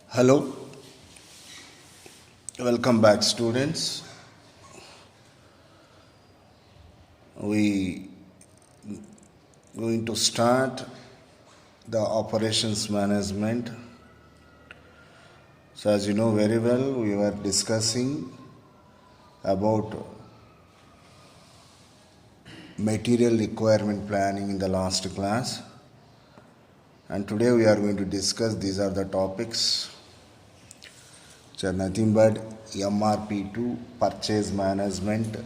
Hello, welcome back, students. We going to start the operations management. So, as you know very well, we were discussing about material requirement planning in the last class, and today we are going to discuss these are the topics which are nothing but MRP2, purchase management,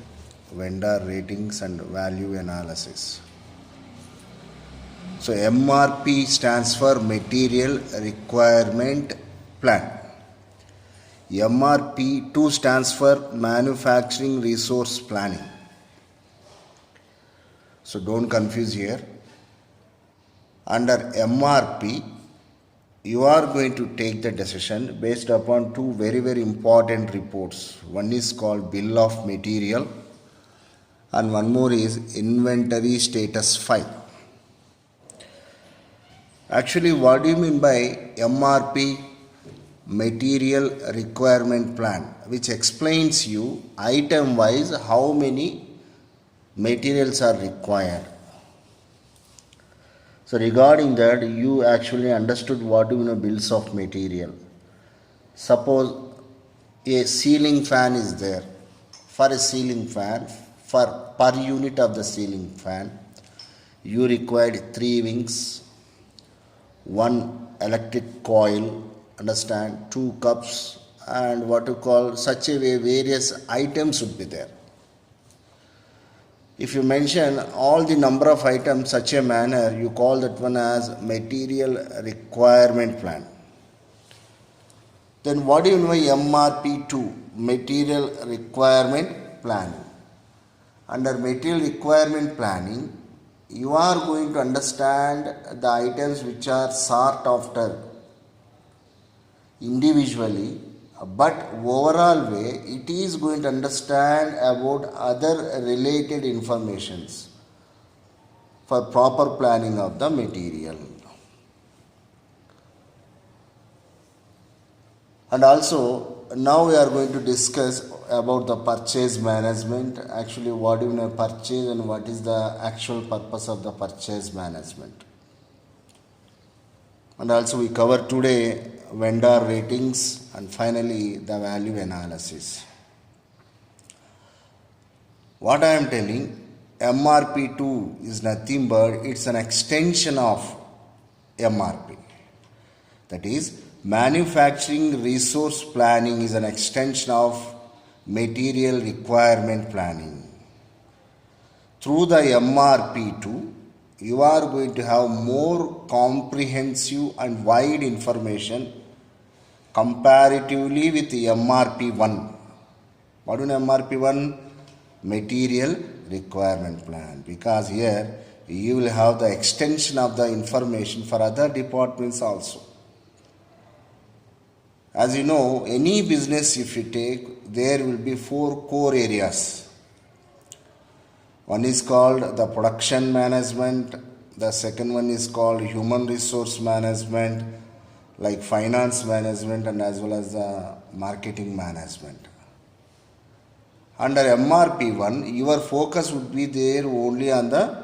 vendor ratings, and value analysis. So, MRP stands for Material Requirement Plan. MRP2 stands for Manufacturing Resource Planning. So, don't confuse here. Under MRP, you are going to take the decision based upon two very important reports. One is called Bill of Material and one more is Inventory Status File. Actually, what do you mean by MRP, Material Requirement Plan, which explains you item wise how many materials are required. So regarding that, you actually understood what do you know bills of material. Suppose a ceiling fan is there. For a ceiling fan, for per unit of the ceiling fan, you required 3 wings, 1 electric coil, understand, 2 cups, and what you call such a way various items would be there. If you mention all the number of items such a manner, you call that one as material requirement plan. Then what do you know by MRP2, material requirement planning? Under material requirement planning, you are going to understand the items which are sought after individually, but overall way it is going to understand about other related informations for proper planning of the material. And also now we are going to discuss about the purchase management. Actually, what do you know purchase and what is the actual purpose of the purchase management. And also we cover today vendor ratings and finally the value analysis. What I am telling, MRP2 is nothing but it's an extension of MRP. That is, manufacturing resource planning is an extension of material requirement planning. Through the MRP2, you are going to have more comprehensive and wide information comparatively with MRP1. What is MRP1? Material requirement plan. Because here you will have the extension of the information for other departments also. As you know, any business if you take, there will be 4 core areas. One is called the production management, the second one is called human resource management, like finance management and as well as the marketing management. Under MRP1, your focus would be there only on the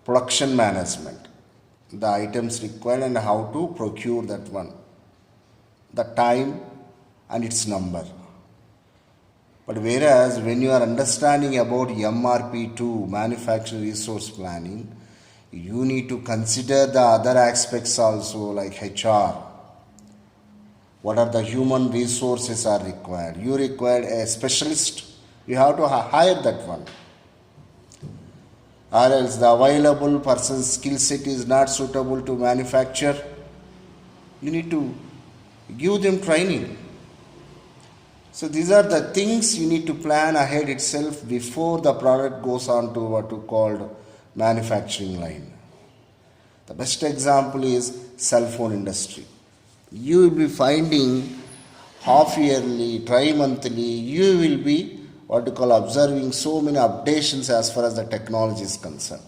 production management, the items required and how to procure that one, the time and its number. But whereas when you are understanding about MRP2, manufacturing resource planning, you need to consider the other aspects also like HR. What are the human resources are required? You require a specialist, you have to hire that one. Or else the available person's skill set is not suitable to manufacture. You need to give them training. So these are the things you need to plan ahead itself before the product goes on to what you called manufacturing line. The best example is cell phone industry. You will be finding half yearly, tri-monthly, you will be what you call observing so many updations as far as the technology is concerned.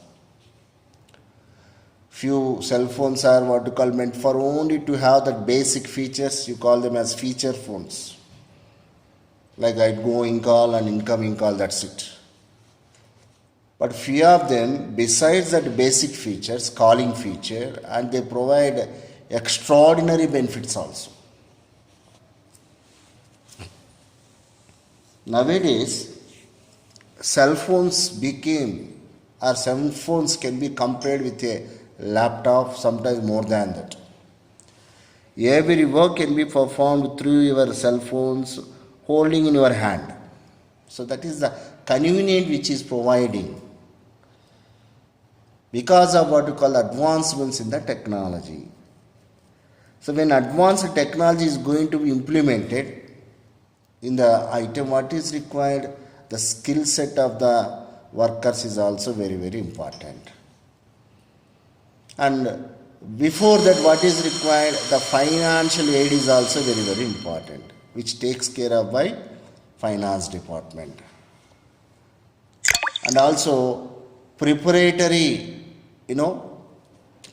Few cell phones are what you call meant for only to have that basic features. You call them as feature phones. Like outgoing call and incoming call, that's it. But few of them, besides that basic features, calling feature, and they provide extraordinary benefits also. Nowadays, cell phones can be compared with a laptop, sometimes more than that. Every work can be performed through your cell phones holding in your hand. So that is the convenience which is providing because of what you call advancements in the technology. So when advanced technology is going to be implemented in the item, what is required? The skill set of the workers is also very, very important. And before that, what is required? The financial aid is also very, very important, which takes care of by finance department. And also preparatory,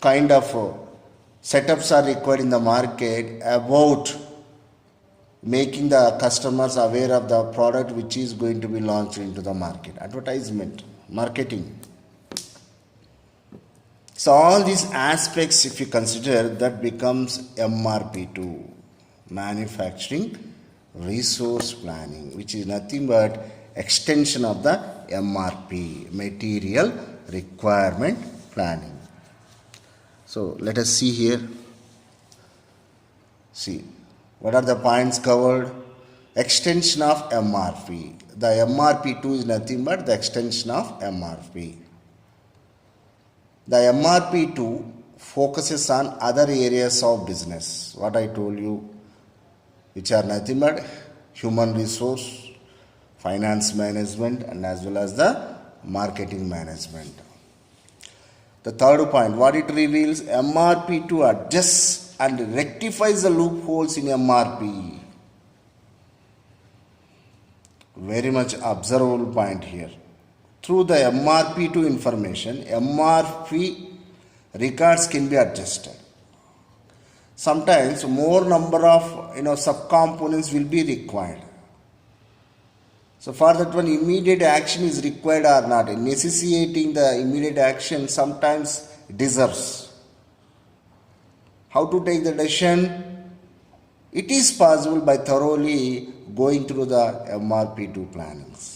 kind of setups are required in the market about making the customers aware of the product which is going to be launched into the market. Advertisement, marketing. So all these aspects, if you consider, that becomes MRP2, manufacturing resource planning, which is nothing but extension of the MRP, material requirement planning. So let us see here. See, what are the points covered? Extension of MRP. The MRP2 is nothing but the extension of MRP. The MRP2 focuses on other areas of business, what I told you, which are nothing but human resource, finance management, and as well as the marketing management. The third point, what it reveals, MRP2 adjusts and rectifies the loopholes in MRP. Very much observable point here. Through the MRP2 information, MRP records can be adjusted. Sometimes more number of subcomponents will be required. So for that one, immediate action is required or not. Necessitating the immediate action sometimes deserves. How to take the decision? It is possible by thoroughly going through the MRP2 plannings.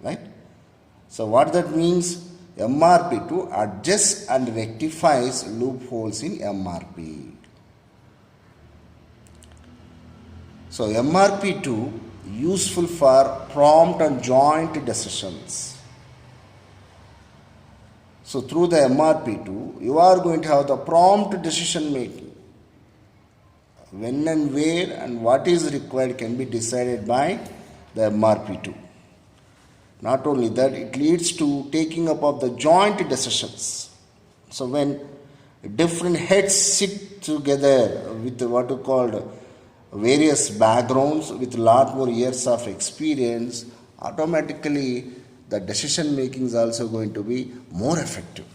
Right? So what that means? MRP2 adjusts and rectifies loopholes in MRP. So MRP2 useful for prompt and joint decisions. So through the MRP2, you are going to have the prompt decision making. When and where and what is required can be decided by the MRP2. Not only that, it leads to taking up of the joint decisions. So when different heads sit together with what you called various backgrounds with a lot more years of experience, automatically the decision making is also going to be more effective.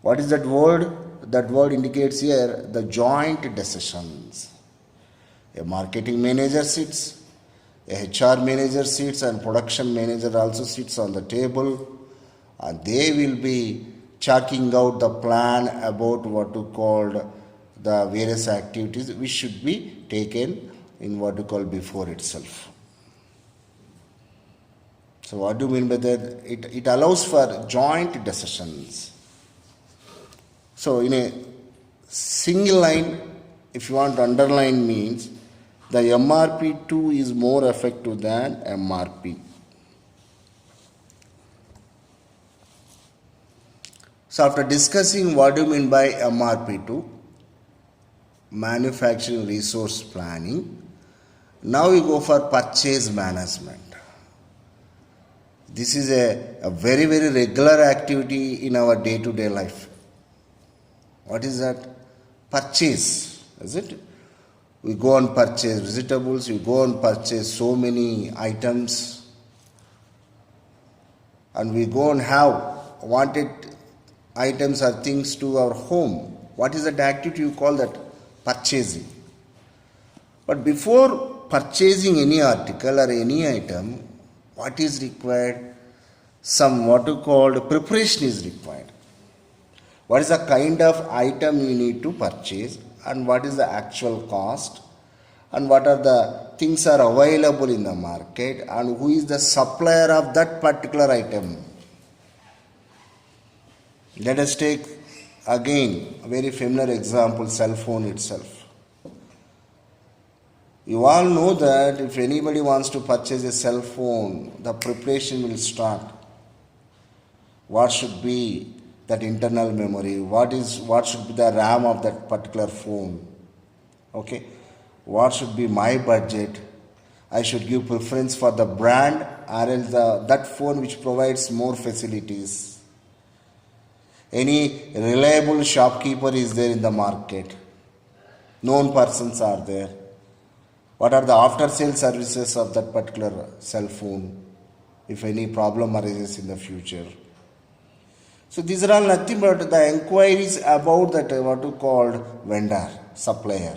What is that word? That word indicates here the joint decisions. A marketing manager sits, a HR manager sits, and production manager also sits on the table, and they will be chalking out the plan about what you called the various activities which should be taken in what you call before itself. So what do you mean by that? It allows for joint decisions. So in a single line, if you want to underline, means the MRP2 is more effective than MRP. So after discussing what do you mean by MRP2, manufacturing resource planning, now we go for purchase management. This is a very, very regular activity in our day-to-day life. What is that? Purchase, is it? We go and purchase vegetables, we go and purchase so many items. and we go and have wanted items or things to our home. What is that activity? You call that purchasing. But before purchasing any article or any item, what is required? Some what you called preparation is required. What is the kind of item you need to purchase, and what is the actual cost, and what are the things are available in the market, and who is the supplier of that particular item. Let us take again a very familiar example, cell phone itself. You all know that if anybody wants to purchase a cell phone, the preparation will start. What should be that internal memory? What should be the RAM of that particular phone? Okay. What should be my budget? I should give preference for the brand or else that phone which provides more facilities. Any reliable shopkeeper is there in the market. Known persons are there. What are the after sale services of that particular cell phone if any problem arises in the future? So these are all nothing but the inquiries about that what you called vendor, supplier.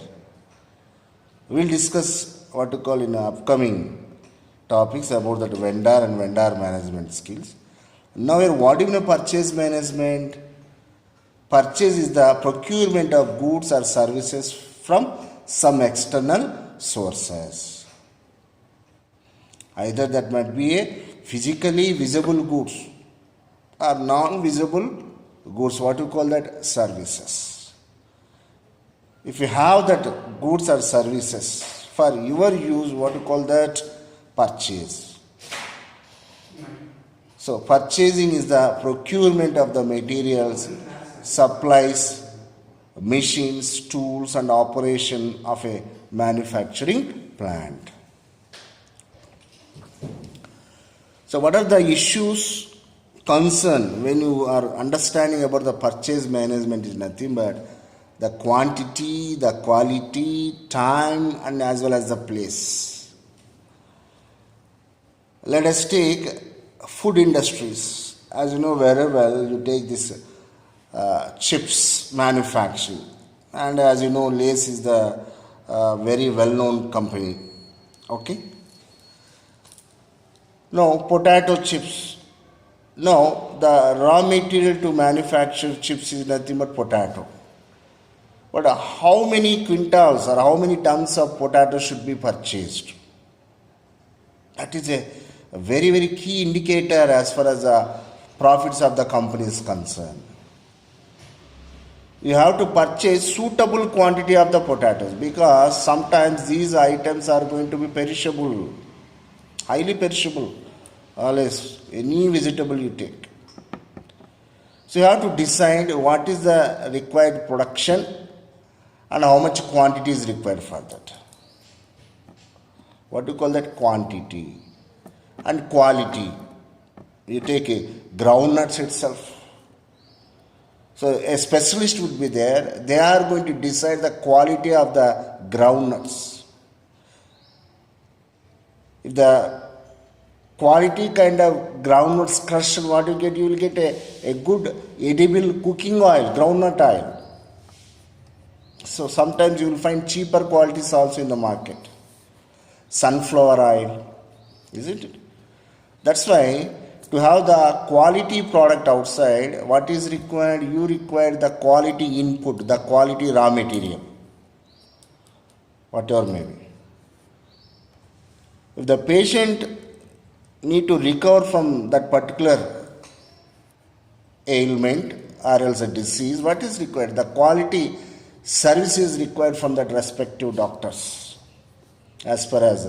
We will discuss what you call in upcoming topics about that vendor and vendor management skills. Now here what do you know purchase management? Purchase is the procurement of goods or services from some external sources. Either that might be a physically visible goods or non-visible goods, what you call that services. If you have that goods or services for your use, what you call that purchase. So purchasing is the procurement of the materials, supplies, machines, tools and operation of a manufacturing plant. So what are the issues concern when you are understanding about the purchase management is nothing but the quantity, the quality, time and as well as the place. Let us take food industries. As you know very well, you take this chips manufacturing, and as you know Lay's is the very well known company. Okay. Now potato chips. Now, the raw material to manufacture chips is nothing but potato. But how many quintals or how many tons of potato should be purchased? That is a very, very key indicator as far as the profits of the company is concerned. You have to purchase suitable quantity of the potatoes because sometimes these items are going to be perishable, highly perishable. Always, any vegetable you take. So you have to decide what is the required production and how much quantity is required for that. What do you call that? Quantity and quality. You take a groundnuts itself. So a specialist would be there. They are going to decide the quality of the groundnuts. If the quality kind of groundnuts crushed, what you get? You will get a good edible cooking oil, groundnut oil. So sometimes you will find cheaper qualities also in the market. Sunflower oil, isn't it? That's why to have the quality product outside, what is required? You require the quality input, the quality raw material, whatever may be. If the patient need to recover from that particular ailment or else a disease, what is required? The quality service is required from that respective doctors as far as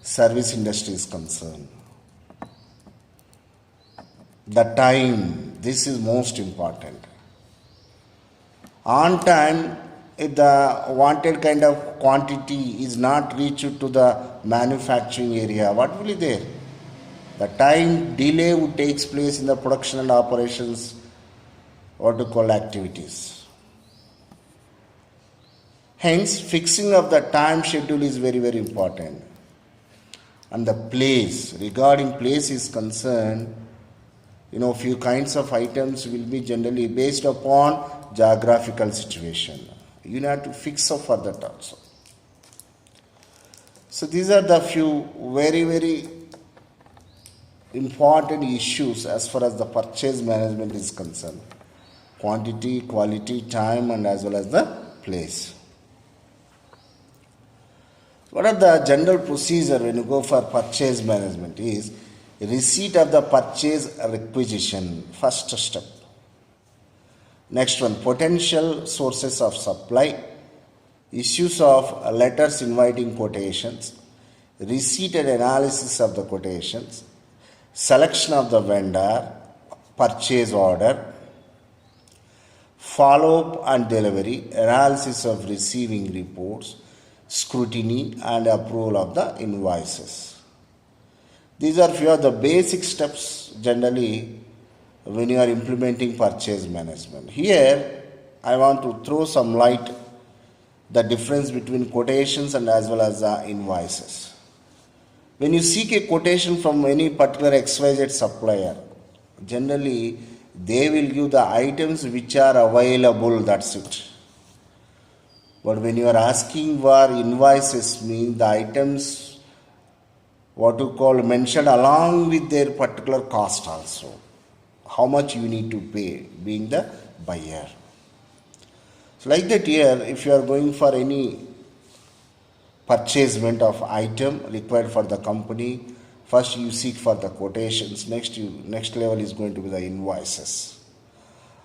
service industry is concerned. The time, this is most important. On time, if the wanted kind of quantity is not reached to the manufacturing area, what will be there? The time delay would takes place in the production and operations, what to call activities. Hence, fixing of the time schedule is very, very important. And the place, regarding place is concerned, Few kinds of items will be generally based upon geographical situation. You have to fix up for that also. So these are the few very, very important issues as far as the purchase management is concerned. Quantity, quality, time, and as well as the place. What are the general procedure when you go for purchase management is receipt of the purchase requisition, first step. Next one, potential sources of supply, issues of letters inviting quotations, receipt and analysis of the quotations, selection of the vendor, purchase order, follow-up and delivery, analysis of receiving reports, scrutiny and approval of the invoices. These are few of the basic steps generally when you are implementing purchase management. Here I want to throw some light the difference between quotations and as well as the invoices. When you seek a quotation from any particular XYZ supplier, generally they will give the items which are available, that's it. But when you are asking for invoices, means the items what you call mentioned along with their particular cost also. How much you need to pay, being the buyer. So like that here, if you are going for any purchasement of item required for the company, first you seek for the quotations, next level is going to be the invoices.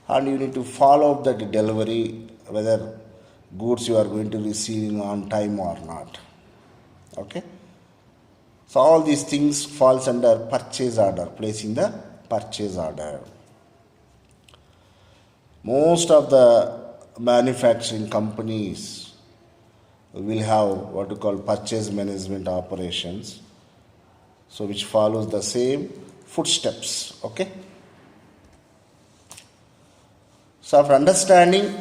And you need to follow up the delivery, whether goods you are going to receive on time or not. Okay. So all these things falls under purchase order, placing the purchase order. Most of the manufacturing companies will have what we call purchase management operations, so which follows the same footsteps. Okay. So after understanding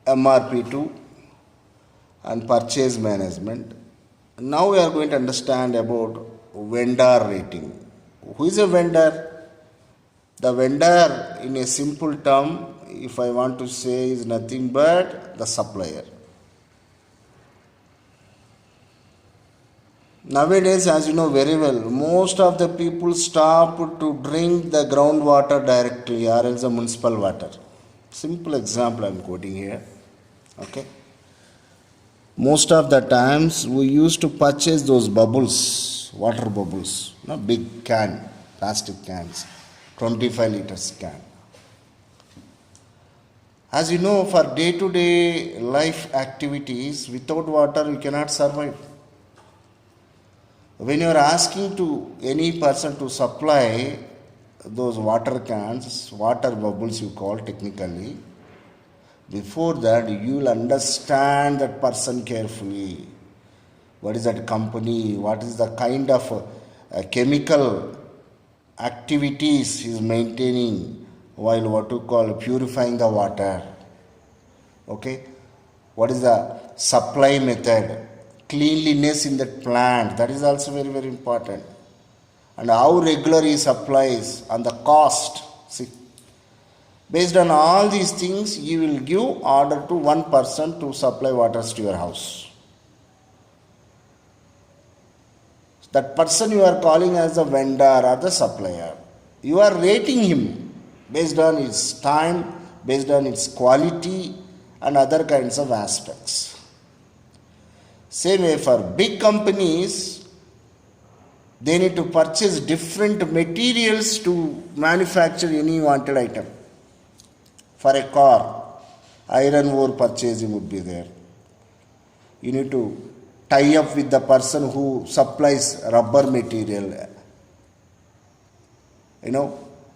MRP2 and purchase management, now we are going to understand about vendor rating. Who is a vendor? The vendor, in a simple term, if I want to say, is nothing but the supplier. Nowadays, as you know very well, most of the people stop to drink the groundwater directly or else the municipal water. Simple example I am quoting here. Okay. Most of the times we used to purchase those bubbles, water bubbles, big can, plastic cans, 25 liters can. As you know, for day-to-day life activities, without water you cannot survive. When you are asking to any person to supply those water cans, water bubbles you call technically, before that you will understand that person carefully. What is that company? What is the kind of chemical activities he is maintaining while what you call purifying the water? Okay. What is the supply method? Cleanliness in that plant, that is also very, very important. And how regular he supplies and the cost. See, based on all these things, you will give order to one person to supply waters to your house. That person you are calling as the vendor or the supplier. You are rating him based on his time, based on its quality and other kinds of aspects. Same way for big companies, they need to purchase different materials to manufacture any wanted item. For a car, iron ore purchasing would be there. You need to tie up with the person who supplies rubber material,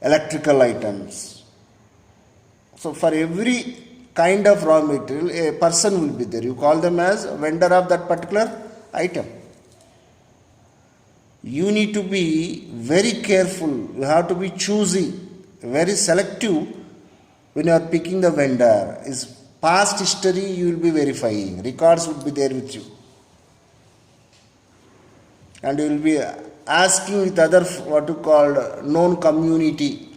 electrical items. So for every kind of raw material, a person will be there. You call them as a vendor of that particular item. You need to be very careful. You have to be choosy, very selective when you are picking the vendor. His past history you will be verifying. Records would be there with you. And you will be asking with other what you call known community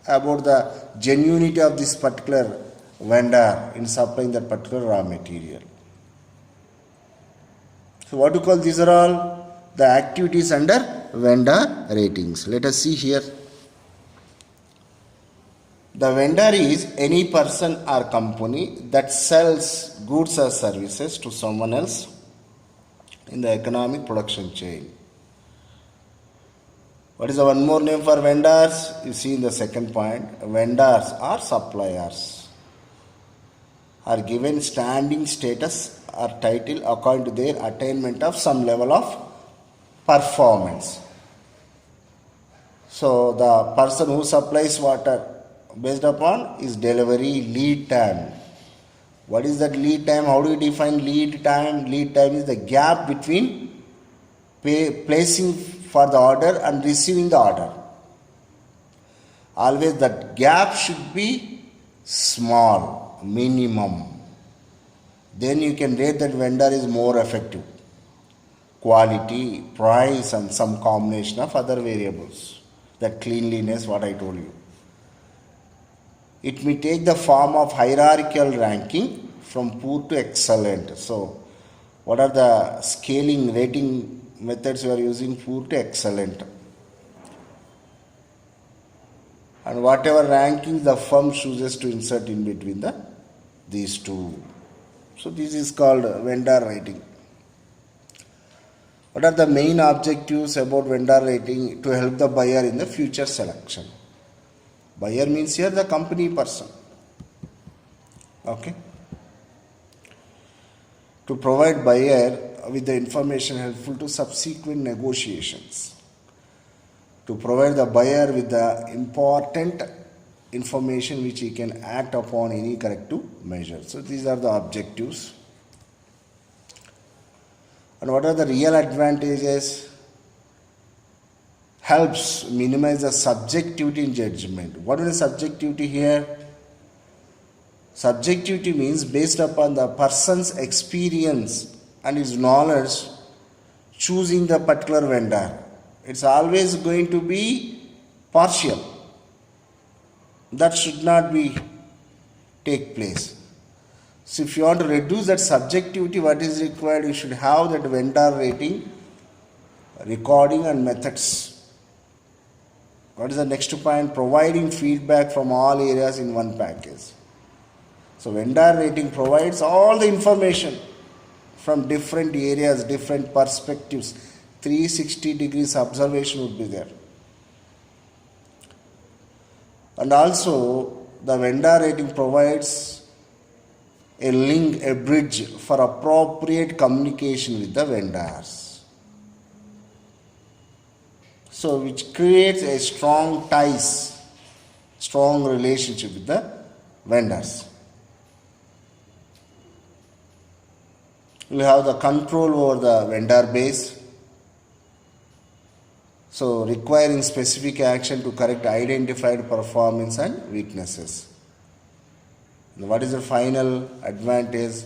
about the genuinity of this particular vendor in supplying that particular raw material. So what you call, these are all the activities under vendor ratings. Let us see here. The vendor is any person or company that sells goods or services to someone else in the economic production chain. What is the one more name for vendors? You see in the second point, vendors or suppliers are given standing status or title according to their attainment of some level of performance. So the person who supplies water based upon his delivery lead time. What is that lead time? How do you define lead time? Lead time is the gap between placing for the order and receiving the order. Always that gap should be small, minimum. Then you can rate that vendor is more effective. Quality, price, and some combination of other variables. That cleanliness, what I told you. It may take the form of hierarchical ranking from poor to excellent. So, what are the scaling rating methods you are using? Poor to excellent. And whatever rankings the firm chooses to insert in between these two. So, this is called vendor rating. What are the main objectives about vendor rating? To help the buyer in the future selection. Buyer means here the company person. Okay. To provide buyer with the information helpful to subsequent negotiations. To provide the buyer with the important information which he can act upon any corrective measure. So these are the objectives. And what are the real advantages? Helps minimize the subjectivity in judgment. What is subjectivity here? Subjectivity means based upon the person's experience and his knowledge choosing the particular vendor. It's always going to be partial. That should not be take place. So if you want to reduce that subjectivity, what is required? You should have that vendor rating, recording and methods. What is the next point? Providing feedback from all areas in one package. So vendor rating provides all the information from different areas, different perspectives. 360 degrees observation would be there. And also the vendor rating provides a link, a bridge for appropriate communication with the vendors. So which creates a strong ties, strong relationship with the vendors. We have the control over the vendor base. So requiring specific action to correct identified performance and weaknesses. And what is the final advantage?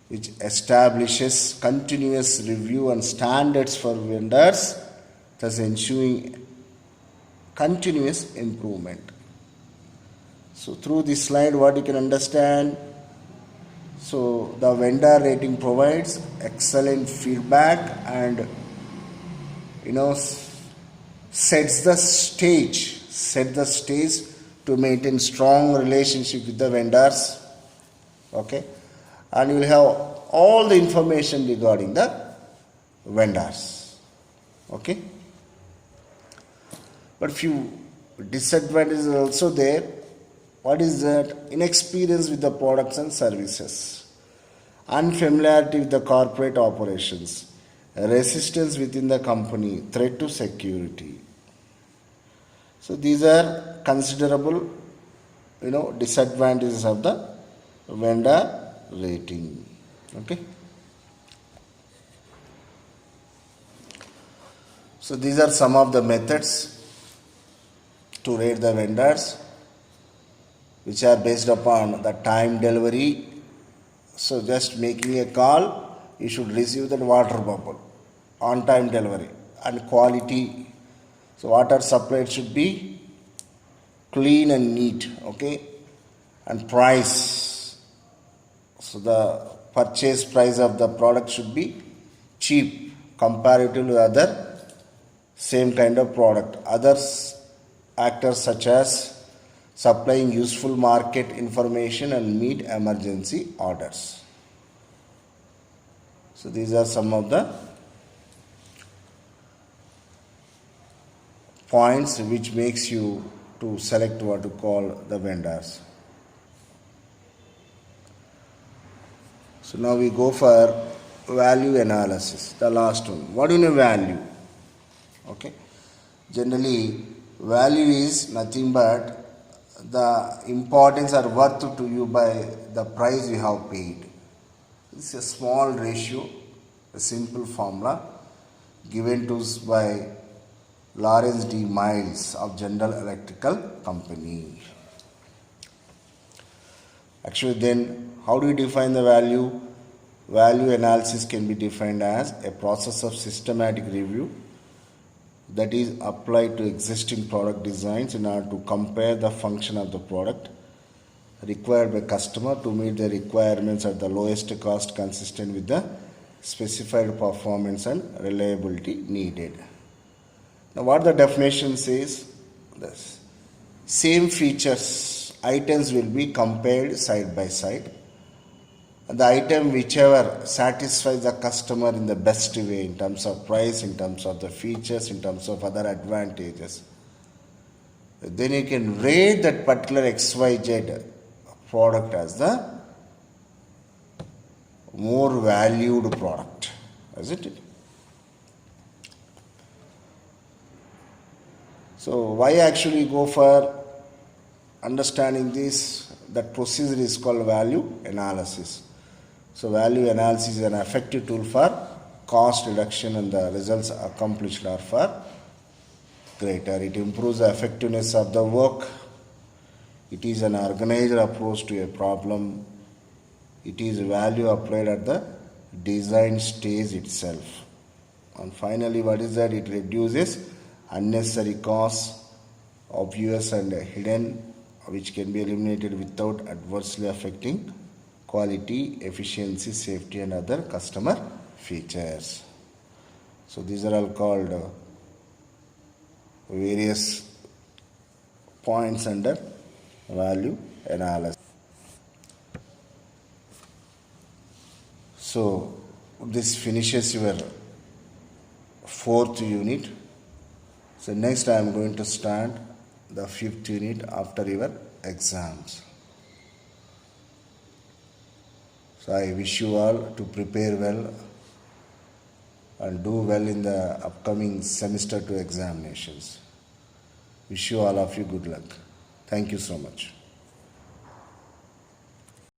Which establishes continuous review and standards for vendors, thus ensuring continuous improvement. So through this slide, what you can understand? So the vendor rating provides excellent feedback and sets the stage to maintain strong relationship with the vendors. Okay, and you will have all the information regarding the vendors. Okay, but few disadvantages are also there. What is that? Inexperience with the products and services, unfamiliarity with the corporate operations, resistance within the company, threat to security. So these are considerable, disadvantages of the vendor rating. Okay. So these are some of the methods to rate the vendors, which are based upon the time delivery. So just making a call, you should receive that water bottle on time delivery. and quality. So water supplied should be clean and neat, okay? And price. So the purchase price of the product should be cheap comparative to other same kind of product. Others actors such as supplying useful market information and meet emergency orders. So these are some of the points which makes you to select what to call the vendors. So now we go for value analysis, the last one. What do you know value? Okay. Generally, value is nothing but the importance or worth to you by the price you have paid. It's a small ratio, a simple formula given to us by Lawrence D. Miles of General Electrical Company. Actually, then how do you define the value? Value analysis can be defined as a process of systematic review that is applied to existing product designs in order to compare the function of the product required by customer to meet the requirements at the lowest cost consistent with the specified performance and reliability needed. Now what the definition says, this same features items will be compared side by side. And the item whichever satisfies the customer in the best way in terms of price, in terms of the features, in terms of other advantages. Then you can rate that particular XYZ product as the more valued product, isn't it? So why actually go for understanding this? That procedure is called value analysis. So value analysis is an effective tool for cost reduction and the results accomplished are far greater. It improves the effectiveness of the work. It is an organized approach to a problem. It is value applied at the design stage itself. And finally, what is that? It reduces unnecessary costs, obvious and hidden, which can be eliminated without adversely affecting quality, efficiency, safety and other customer features. So these are all called various points under value analysis. So this finishes your 4th unit. So next I am going to start the 5th unit after your exams. So I wish you all to prepare well and do well in the upcoming semester 2 examinations. Wish you all of you good luck. Thank you so much.